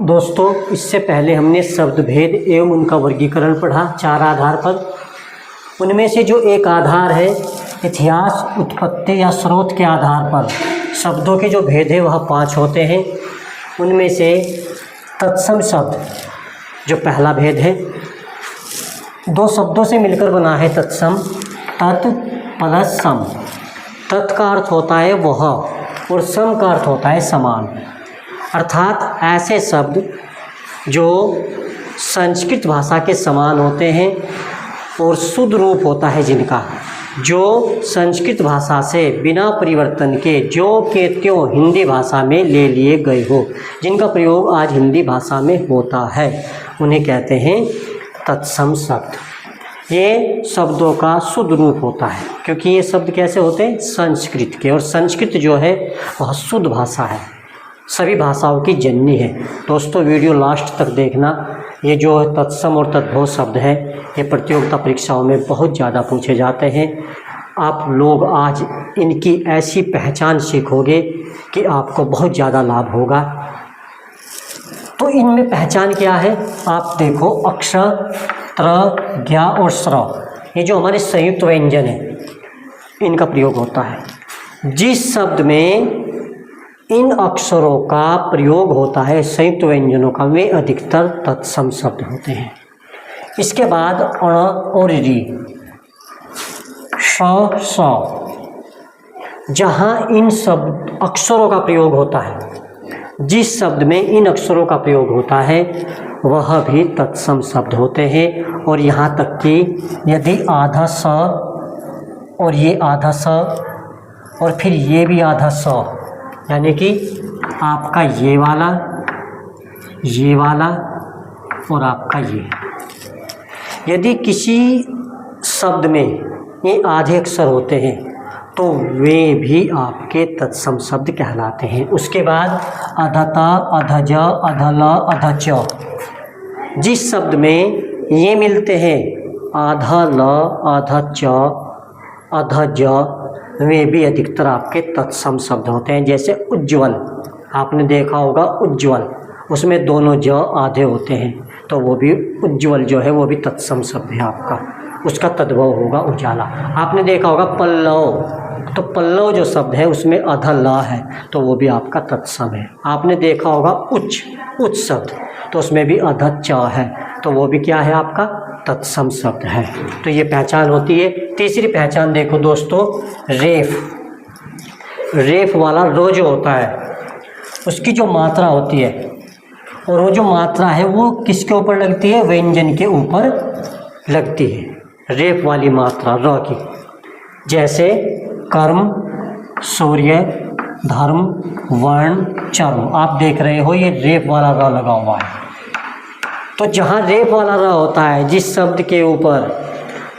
दोस्तों, इससे पहले हमने शब्द भेद एवं उनका वर्गीकरण पढ़ा 4 आधार पर। उनमें से जो एक आधार है इतिहास, उत्पत्ति या स्रोत के आधार पर शब्दों के जो भेद है वह 5 होते हैं। उनमें से तत्सम शब्द जो पहला भेद है, 2 शब्दों से मिलकर बना है तत्सम। तत् प्लस सम। तत् का अर्थ होता है वह और सम का अर्थ होता है समान, अर्थात ऐसे शब्द जो संस्कृत भाषा के समान होते हैं और शुद्ध रूप होता है जिनका, जो संस्कृत भाषा से बिना परिवर्तन के जो के त्यों हिंदी भाषा में ले लिए गए हो, जिनका प्रयोग आज हिंदी भाषा में होता है, उन्हें कहते हैं तत्सम शब्द। ये शब्दों का शुद्ध रूप होता है, क्योंकि ये शब्द कैसे होते हैं? संस्कृत के, और संस्कृत जो है वह शुद्ध भाषा है, सभी भाषाओं की जननी है। दोस्तों, वीडियो लास्ट तक देखना। ये जो तत्सम और तद्भव शब्द है ये प्रतियोगिता परीक्षाओं में बहुत ज़्यादा पूछे जाते हैं। आप लोग आज इनकी ऐसी पहचान सीखोगे कि आपको बहुत ज़्यादा लाभ होगा। तो इनमें पहचान क्या है? आप देखो, अक्षर, त्र, ज्ञा और स्र, ये जो हमारे संयुक्त व्यंजन है इनका प्रयोग होता है। जिस शब्द में इन अक्षरों का प्रयोग होता है, संयुक्त व्यंजनों का, वे अधिकतर तत्सम शब्द होते हैं। इसके बाद अण और री, श, स, जहाँ इन शब्द अक्षरों का प्रयोग होता है, जिस शब्द में इन अक्षरों का प्रयोग होता है वह भी तत्सम शब्द होते हैं। और यहाँ तक कि यदि आधा स और ये आधा स और फिर ये भी आधा स, यानी कि आपका ये वाला और आपका ये, यदि किसी शब्द में ये आधे अक्षर होते हैं तो वे भी आपके तत्सम शब्द कहलाते हैं। उसके बाद अधता, अधज, अधल, अधच, जिस शब्द में ये मिलते हैं आधा ल, आधा च, अधज, वे भी अधिकतर आपके तत्सम शब्द होते हैं। जैसे उज्ज्वल, आपने देखा होगा उज्ज्वल, उसमें दोनों ज आधे होते हैं, तो वो भी उज्ज्वल जो है वो भी तत्सम शब्द है आपका, उसका तद्भव होगा उजाला। आपने देखा होगा पल्लव, तो पल्लव जो शब्द है उसमें आधा ला है, तो वो भी आपका तत्सम है। आपने देखा होगा उच्च शब्द, तो उसमें भी आधा च है, तो वो भी क्या है? आपका तत्सम शब्द है। तो ये पहचान होती है। तीसरी पहचान देखो दोस्तों, रेफ वाला रो जो होता है उसकी जो मात्रा होती है, और वो जो मात्रा है वो किसके ऊपर लगती है? व्यंजन के ऊपर लगती है। रेफ वाली मात्रा र की, जैसे कर्म, सूर्य, धर्म, वर्ण, चर्म, आप देख रहे हो ये रेफ वाला र लगा हुआ है। तो जहाँ रेफ वाला र होता है जिस शब्द के ऊपर,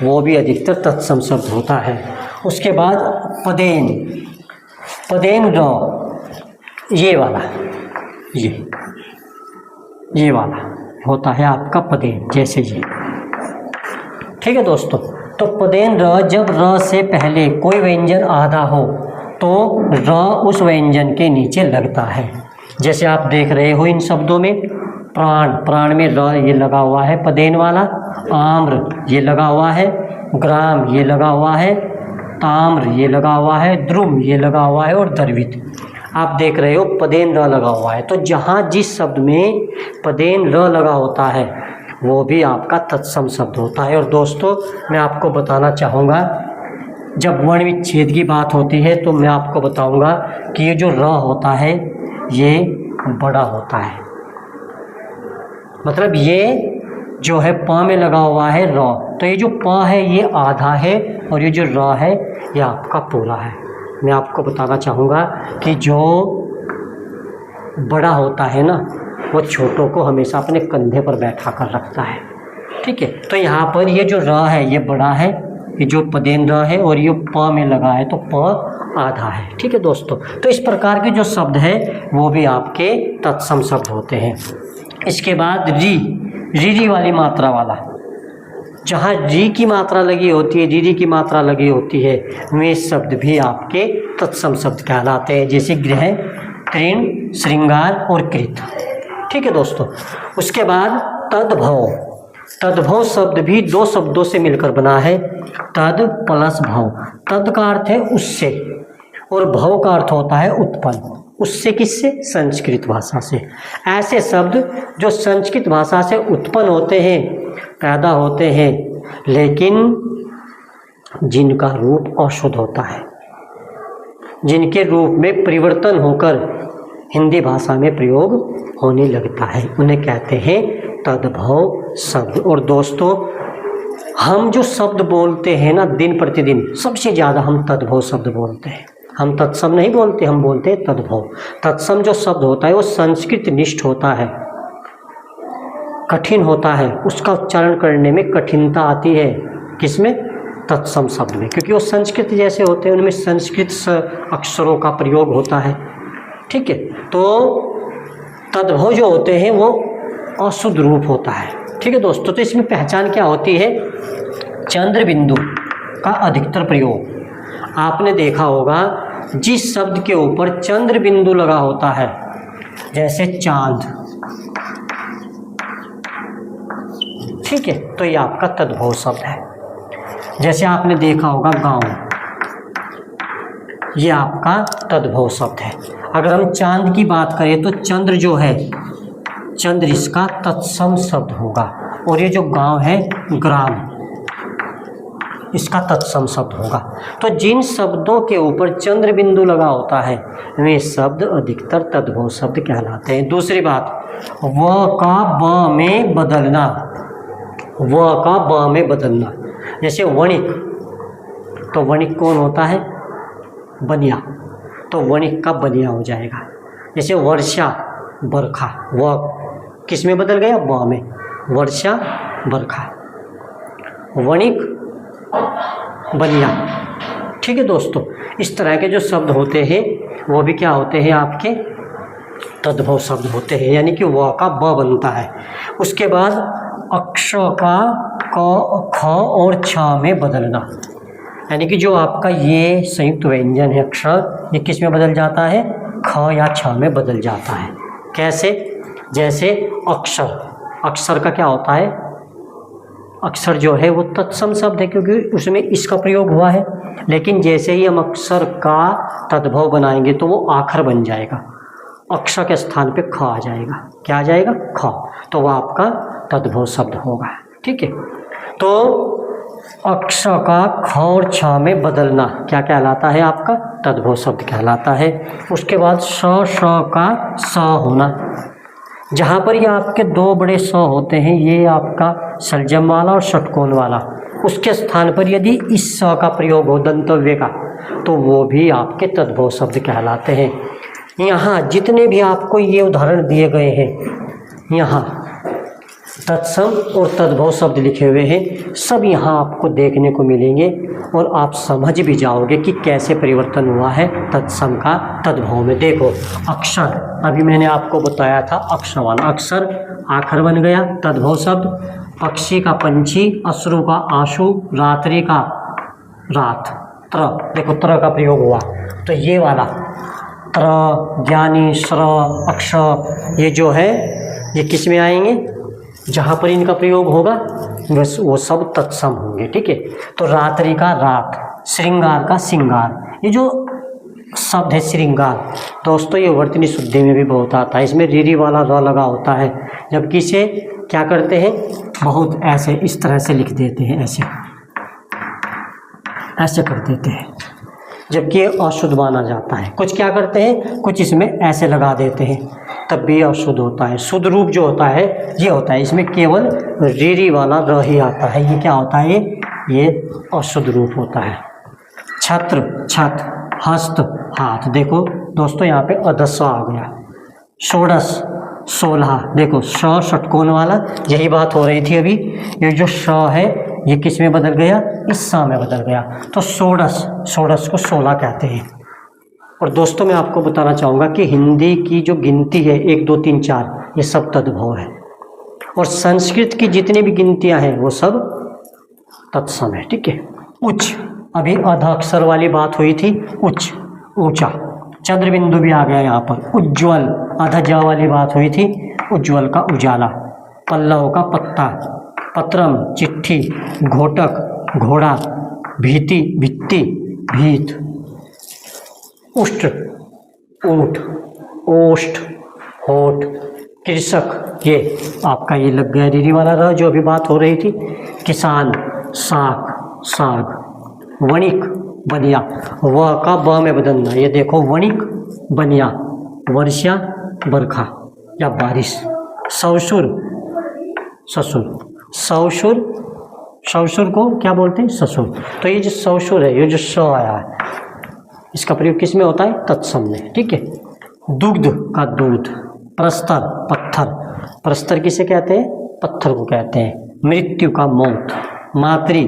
वो भी अधिकतर तत्सम शब्द होता है। उसके बाद पदेन र, ये वाला, ये वाला होता है आपका पदेन, जैसे ये। ठीक है दोस्तों, तो पदेन र, जब र से पहले कोई व्यंजन आधा हो तो र उस व्यंजन के नीचे लगता है। जैसे आप देख रहे हो इन शब्दों में, प्राण में र ये लगा हुआ है पदेन वाला, आम्र ये लगा हुआ है, ग्राम ये लगा हुआ है, ताम्र ये लगा हुआ है, द्रुम ये लगा हुआ है, और द्रवित आप देख रहे हो पदेन र लगा हुआ है। तो जहाँ जिस शब्द में पदेन र लगा होता है वो भी आपका तत्सम शब्द होता है। और दोस्तों, मैं आपको बताना चाहूँगा, जब वर्ण विच्छेद की बात होती है तो मैं आपको बताऊँगा कि ये जो र होता है ये बड़ा होता है, मतलब ये जो है प में लगा हुआ है र, तो ये जो प है ये आधा है और ये जो र है ये आपका पूरा है। मैं आपको बताना चाहूँगा कि जो बड़ा होता है ना वो छोटों को हमेशा अपने कंधे पर बैठा कर रखता है। ठीक है, तो यहाँ पर ये जो र है ये बड़ा है, ये जो पदेन र है, और ये प में लगा है तो प आधा है। ठीक है दोस्तों, तो इस प्रकार के जो शब्द है वो भी आपके तत्सम शब्द होते हैं। इसके बाद री वाली मात्रा वाला, जहाँ री की मात्रा लगी होती है, री की मात्रा लगी होती है, वे शब्द भी आपके तत्सम शब्द कहलाते हैं। जैसे गृह, तृण, श्रृंगार और कृत। ठीक है दोस्तों। उसके बाद तद्भव, तद्भव शब्द भी दो शब्दों से मिलकर बना है, तद प्लस भव। तद का अर्थ है उससे और भव का अर्थ होता है उत्पन्न। उससे किससे? संस्कृत भाषा से। ऐसे शब्द जो संस्कृत भाषा से उत्पन्न होते हैं, पैदा होते हैं, लेकिन जिनका रूप अशुद्ध होता है, जिनके रूप में परिवर्तन होकर हिंदी भाषा में प्रयोग होने लगता है, उन्हें कहते हैं तद्भव शब्द। और दोस्तों, हम जो शब्द बोलते हैं ना दिन प्रतिदिन, सबसे ज़्यादा हम तद्भव शब्द बोलते हैं। हम तत्सम नहीं बोलते, हम बोलते हैं तद्भव। तत्सम जो शब्द होता है वो संस्कृत निष्ठ होता है, कठिन होता है, उसका उच्चारण करने में कठिनता आती है। किसमें? तत्सम शब्द में, क्योंकि वो संस्कृत जैसे होते हैं, उनमें संस्कृत अक्षरों का प्रयोग होता है। ठीक है, तो तद्भव जो होते हैं वो अशुद्ध रूप होता है। ठीक है दोस्तों, तो इसमें पहचान क्या होती है? चंद्र बिंदु का अधिकतर प्रयोग। आपने देखा होगा जिस शब्द के ऊपर चंद्र बिंदु लगा होता है, जैसे चांद, ठीक है, तो ये आपका तद्भव शब्द है। जैसे आपने देखा होगा गांव, ये आपका तद्भव शब्द है। अगर हम चांद की बात करें तो चंद्र जो है, चंद्र इसका तत्सम शब्द होगा, और ये जो गांव है ग्राम, इसका तत्सम शब्द होगा। तो जिन शब्दों के ऊपर चंद्र बिंदु लगा होता है वे शब्द अधिकतर तद्भव शब्द कहलाते हैं। दूसरी बात, व का ब में बदलना, व का ब में बदलना। जैसे वणिक, तो वणिक कौन होता है? बनिया, तो वणिक का बनिया हो जाएगा। जैसे वर्षा, बरखा, व किस में बदल गया? ब में, वर्षा बरखा, वणिक बनिया। ठीक है दोस्तों, इस तरह के जो शब्द होते हैं वो भी क्या होते हैं? आपके तद्भव शब्द होते हैं, यानी कि व का ब बनता है। उसके बाद अक्षर का क, ख और छ में बदलना, यानी कि जो आपका ये संयुक्त व्यंजन है अक्षर, ये किस में बदल जाता है? ख या छ में बदल जाता है। कैसे? जैसे अक्षर, अक्षर का क्या होता है? अक्षर जो है वो तत्सम शब्द है, क्योंकि उसमें इसका प्रयोग हुआ है। लेकिन जैसे ही हम अक्षर का तद्भव बनाएंगे तो वो आखर बन जाएगा, अक्षर के स्थान पे ख आ जाएगा। क्या आ जाएगा? ख, तो वह आपका तद्भव शब्द होगा। ठीक है, तो अक्षर का ख और छ में बदलना क्या कहलाता है? आपका तद्भव शब्द कहलाता है। उसके बाद स का स होना, जहाँ पर ये आपके दो बड़े स होते हैं, ये आपका सलजम वाला और षटकोण वाला, उसके स्थान पर यदि इस स का प्रयोग हो दंतव्य का, तो वो भी आपके तद्भव शब्द कहलाते हैं। यहाँ जितने भी आपको ये उदाहरण दिए गए हैं, यहाँ तत्सम और तद्भव शब्द लिखे हुए हैं, सब यहाँ आपको देखने को मिलेंगे और आप समझ भी जाओगे कि कैसे परिवर्तन हुआ है तत्सम का तद्भव में। देखो, अक्षर, अभी मैंने आपको बताया था अक्षर वाला, अक्षर आखर बन गया, तद्भव शब्द। पक्षी का पंछी, अश्रु का आंसू, रात्रि का रात, त्र, देखो त्र का प्रयोग हुआ, तो ये वाला त्र, ज्ञानी, श्र, अक्षर, ये जो है ये किस में आएंगे? जहाँ पर इनका प्रयोग होगा बस वो सब तत्सम होंगे। ठीक है, तो रात्रि का रात, श्रृंगार का श्रृंगार, ये जो शब्द है श्रृंगार, दोस्तों ये वर्तनी शुद्धि में भी बहुत आता है। इसमें रीरी वाला र लगा होता है, जबकि इसे क्या करते हैं? बहुत ऐसे इस तरह से लिख देते हैं, ऐसे ऐसे कर देते हैं, जबकि ये अशुद्ध माना जाता है। कुछ क्या करते हैं? कुछ इसमें ऐसे लगा देते हैं, तब भी अशुद्ध होता है। शुद्ध रूप जो होता है ये होता है, इसमें केवल रीरी वाला र ही आता है। ये क्या होता है? ये अशुद्ध रूप होता है। छत्र, छत, हस्त, हाथ। देखो दोस्तों, यहाँ पे अधस्व आ गया। षोडश, 16, देखो श षटकोण वाला, यही बात हो रही थी अभी। ये जो श है ये किस में बदल गया? इस स में बदल गया, तो षोडश, षोडश को 16 कहते हैं। और दोस्तों मैं आपको बताना चाहूँगा कि हिंदी की जो गिनती है 1 2 3 4, ये सब तद्भव है, और संस्कृत की जितनी भी गिनतियाँ हैं वो सब तत्सम है। ठीक है, उच्च, अभी अध अक्षर वाली बात हुई थी, उच्च, ऊंचा, चंद्र बिंदु भी आ गया यहाँ पर। उज्ज्वल, अध ज वाली बात हुई थी, उज्ज्वल का उजाला, पल्लव का पत्ता, पत्रम चिट्ठी, घोटक घोड़ा, भीति भित्ति भीत, उष्ट ऊंट, ओष्ठ होठ, कृषक ये आपका ये लग गया रीरी वाला रहा जो अभी बात हो रही थी, किसान साग साग, वणिक बनिया, व का ब में बदलना, ये देखो वणिक बनिया, वर्षा बरखा या बारिश, ससुर ससुर, ससुर ससुर को क्या बोलते हैं ससुर। तो ये जो ससुर है, ये जो स आया है, इसका प्रयोग किस में होता है, तत्सम में, ठीक है। दुग्ध का दूध, प्रस्तर पत्थर, प्रस्तर किसे कहते हैं, पत्थर को कहते हैं। मृत्यु का मौत, मातृ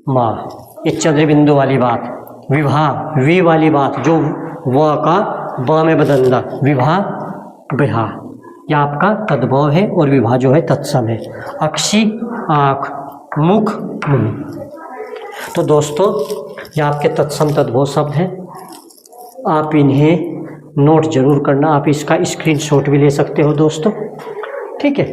माँ, ये चंद्रबिंदु वाली बात। विवाह वी वाली बात जो व का ब में बदलना, विवाह बिहा, यह आपका तद्भव है और विवाह जो है तत्सम है। अक्षी आँख, मुख मुंह। तो दोस्तों ये आपके तत्सम तद्भव शब्द हैं, आप इन्हें नोट जरूर करना, आप इसका स्क्रीनशॉट भी ले सकते हो दोस्तों, ठीक है।